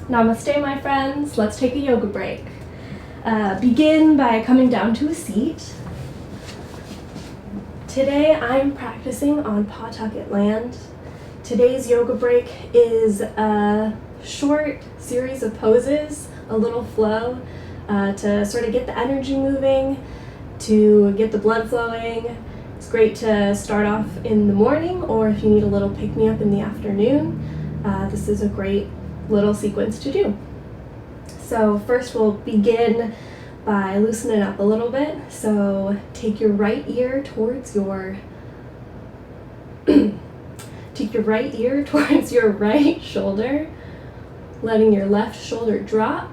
Namaste, my friends. Let's take a yoga break. Begin by coming down to a seat. Today I'm practicing on Pawtucket land. Today's yoga break is a short series of poses, a little flow, to sort of get the energy moving, to get the blood flowing. It's great to start off in the morning, or if you need a little pick-me-up in the afternoon, this is a great little sequence to do. So first we'll begin by loosening up a little bit. So take your right ear towards your right shoulder, letting your left shoulder drop,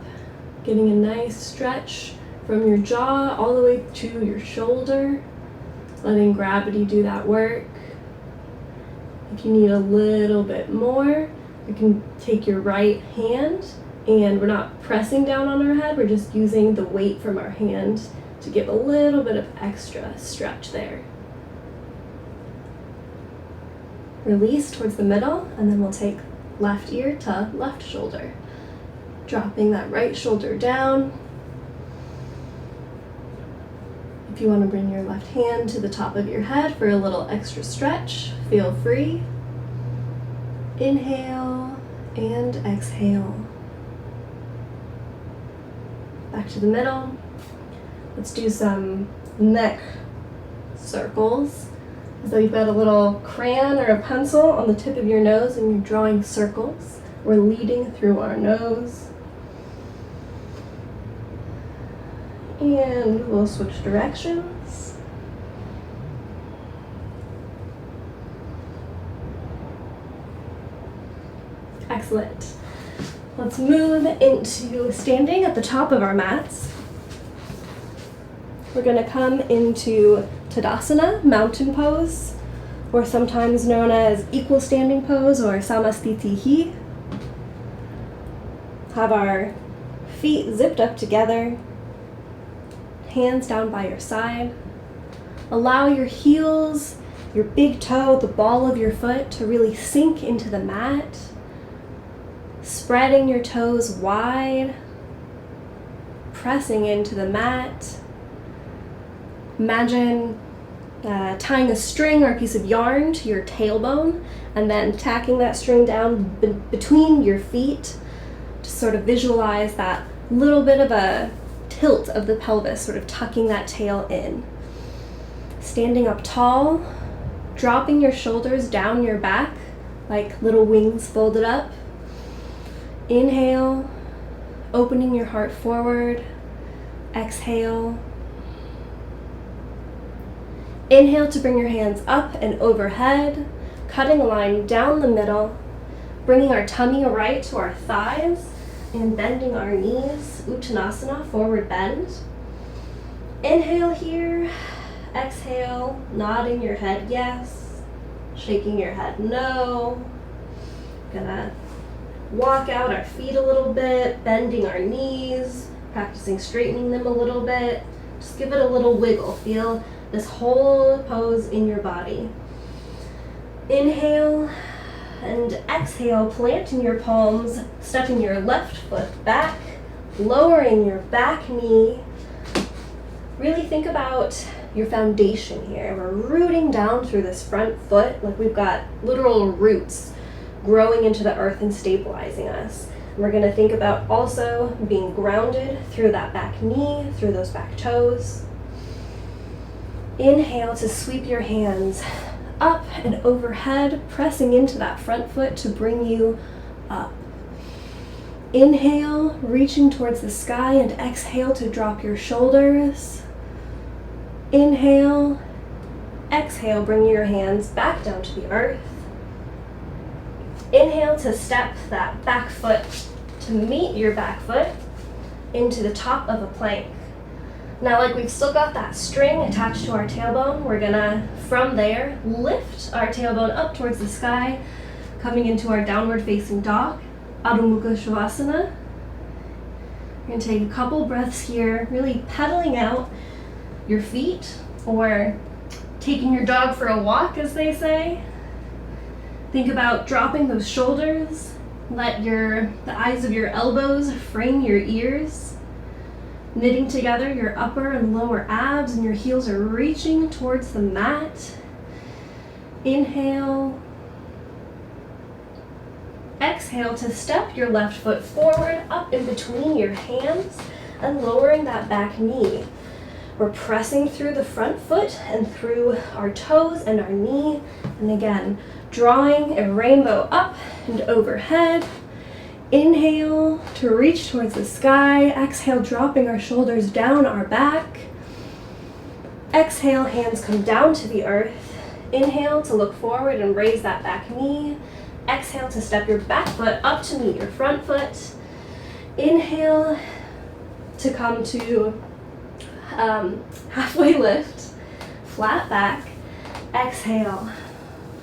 getting a nice stretch from your jaw all the way to your shoulder, letting gravity do that work. If you need a little bit more, you can take your right hand, and we're not pressing down on our head, we're just using the weight from our hand to give a little bit of extra stretch there. Release towards the middle, and then we'll take left ear to left shoulder. Dropping that right shoulder down. If you want to bring your left hand to the top of your head for a little extra stretch, feel free. Inhale and exhale. Back to the middle. Let's do some neck circles. So you've got a little crayon or a pencil on the tip of your nose and you're drawing circles. We're leading through our nose. And we'll switch directions. Excellent. Let's move into standing at the top of our mats. We're going to come into Tadasana, mountain pose, or sometimes known as equal standing pose or Samastitihi. Have our feet zipped up together, hands down by your side. Allow your heels, your big toe, the ball of your foot to really sink into the mat. Spreading your toes wide, pressing into the mat. Imagine tying a string or a piece of yarn to your tailbone and then tacking that string down between your feet to sort of visualize that little bit of a tilt of the pelvis, sort of tucking that tail in. Standing up tall, dropping your shoulders down your back like little wings folded up. Inhale, opening your heart forward. Exhale. Inhale to bring your hands up and overhead, cutting a line down the middle, bringing our tummy right to our thighs and bending our knees, Uttanasana, forward bend. Inhale here, exhale, nodding your head yes, shaking your head no. Gonna walk out our feet a little bit, bending our knees, practicing straightening them a little bit. Just give it a little wiggle. Feel this whole pose in your body. Inhale and exhale, planting your palms, stepping your left foot back, lowering your back knee. Really think about your foundation here. We're rooting down through this front foot like we've got literal roots growing into the earth and stabilizing us. And we're going to think about also being grounded through that back knee, through those back toes. Inhale to sweep your hands up and overhead, pressing into that front foot to bring you up. Inhale, reaching towards the sky, and exhale to drop your shoulders. Inhale, exhale, bring your hands back down to the earth. Inhale to step that back foot to meet your back foot into the top of a plank. Now, like we've still got that string attached to our tailbone, we're gonna, from there, lift our tailbone up towards the sky, coming into our downward facing dog, Adho Mukha Shavasana. We're gonna take a couple breaths here, really pedaling out your feet, or taking your dog for a walk, as they say. Think about dropping those shoulders, Let the eyes of your elbows frame your ears, knitting together your upper and lower abs, and your heels are reaching towards the mat. Inhale. Exhale to step your left foot forward, up in between your hands, and lowering that back knee. We're pressing through the front foot and through our toes and our knee. And again, drawing a rainbow up and overhead. Inhale to reach towards the sky. Exhale, dropping our shoulders down our back. Exhale, hands come down to the earth. Inhale to look forward and raise that back knee. Exhale to step your back foot up to meet your front foot. Inhale to come to halfway lift, flat back. Exhale,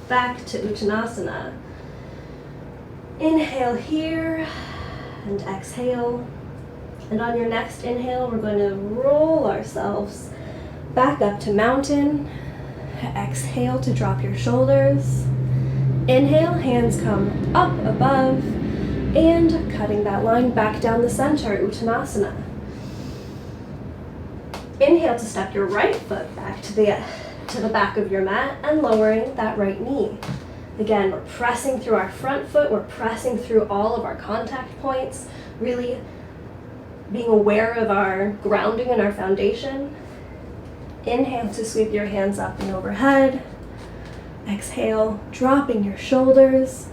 back to Uttanasana. Inhale here and exhale. And on your next inhale, we're going to roll ourselves back up to mountain. Exhale to drop your shoulders. Inhale, hands come up above, and cutting that line back down the center, Uttanasana. Inhale to step your right foot back to the back of your mat and lowering that right knee. Again, we're pressing through our front foot, we're pressing through all of our contact points, really being aware of our grounding and our foundation. Inhale to sweep your hands up and overhead. Exhale, dropping your shoulders.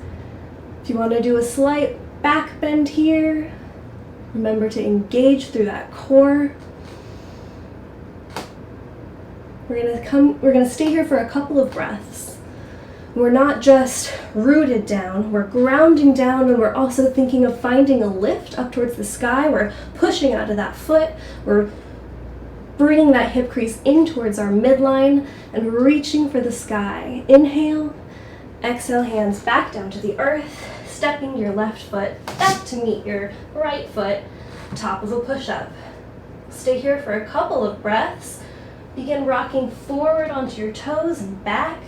If you want to do a slight back bend here, remember to engage through that core. We're gonna stay here for a couple of breaths. We're not just rooted down, we're grounding down, and we're also thinking of finding a lift up towards the sky. We're pushing out of that foot. We're bringing that hip crease in towards our midline and reaching for the sky. Inhale, exhale, hands back down to the earth, stepping your left foot back to meet your right foot, top of a push-up. Stay here for a couple of breaths. Begin rocking forward onto your toes and back,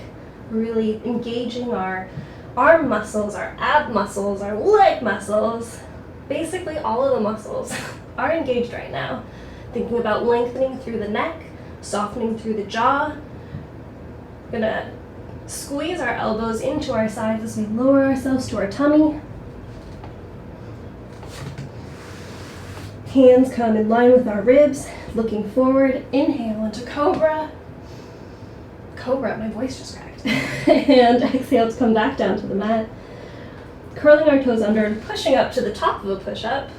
really engaging our arm muscles, our ab muscles, our leg muscles. Basically all of the muscles are engaged right now. Thinking about lengthening through the neck, softening through the jaw. We're gonna squeeze our elbows into our sides as we lower ourselves to our tummy. Hands come in line with our ribs, looking forward. Inhale into Cobra. Cobra, my voice just cracked. And exhale to come back down to the mat. Curling our toes under and pushing up to the top of a push-up.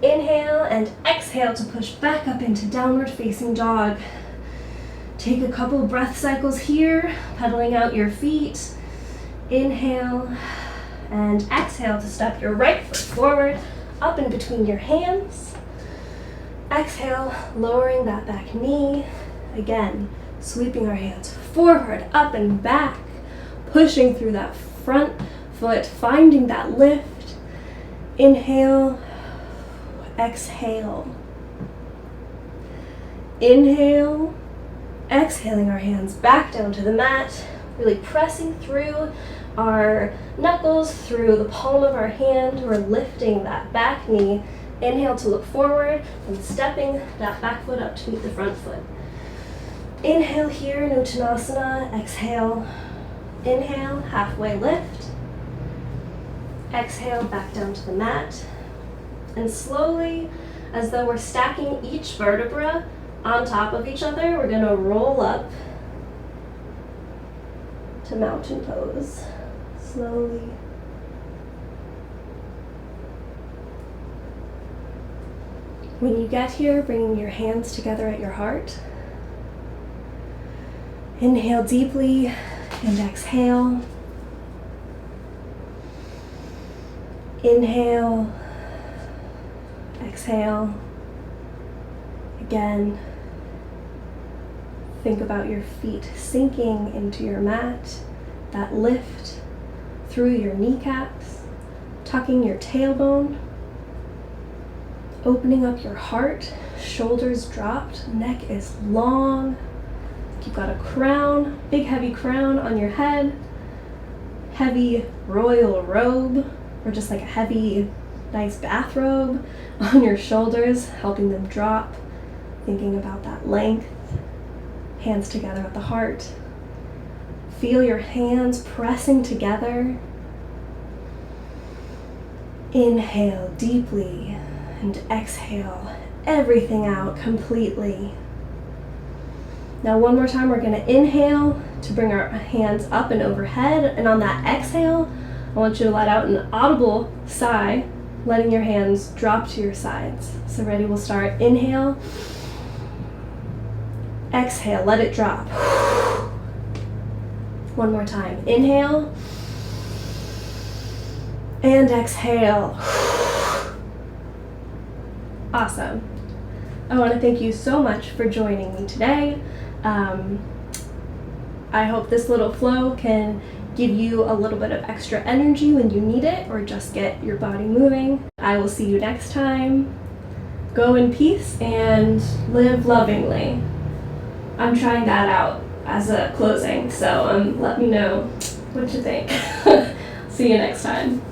Inhale and exhale to push back up into downward facing dog. Take a couple breath cycles here, pedaling out your feet. Inhale and exhale to step your right foot forward, up in between your hands. Exhale, lowering that back knee. Again, sweeping our hands forward, up and back, pushing through that front foot, finding that lift. Inhale. Exhale. Inhale. Exhaling our hands back down to the mat, really pressing through our knuckles, through the palm of our hand. We're lifting that back knee. Inhale to look forward and stepping that back foot up to meet the front foot. Inhale here in Uttanasana. Exhale. Inhale, halfway lift. Exhale, back down to the mat. And slowly, as though we're stacking each vertebra on top of each other, we're going to roll up to mountain pose. Slowly. When you get here, bringing your hands together at your heart. Inhale deeply and exhale. Inhale. Exhale. Again, think about your feet sinking into your mat, that lift through your kneecaps, tucking your tailbone, opening up your heart, shoulders dropped, neck is long. You've got a crown, big heavy crown on your head, heavy royal robe or just like a heavy, nice bathrobe on your shoulders, helping them drop, thinking about that length. Hands together at the heart. Feel your hands pressing together. Inhale deeply and exhale everything out completely. Now one more time, we're going to inhale to bring our hands up and overhead, and on that exhale, I want you to let out an audible sigh, letting your hands drop to your sides. So ready, we'll start. Inhale. Exhale, let it drop. One more time. Inhale. And exhale. Awesome. I want to thank you so much for joining me today. I hope this little flow can give you a little bit of extra energy when you need it, or just get your body moving. I will see you next time. Go in peace and live lovingly. I'm trying that out as a closing, so let me know what you think. See you next time.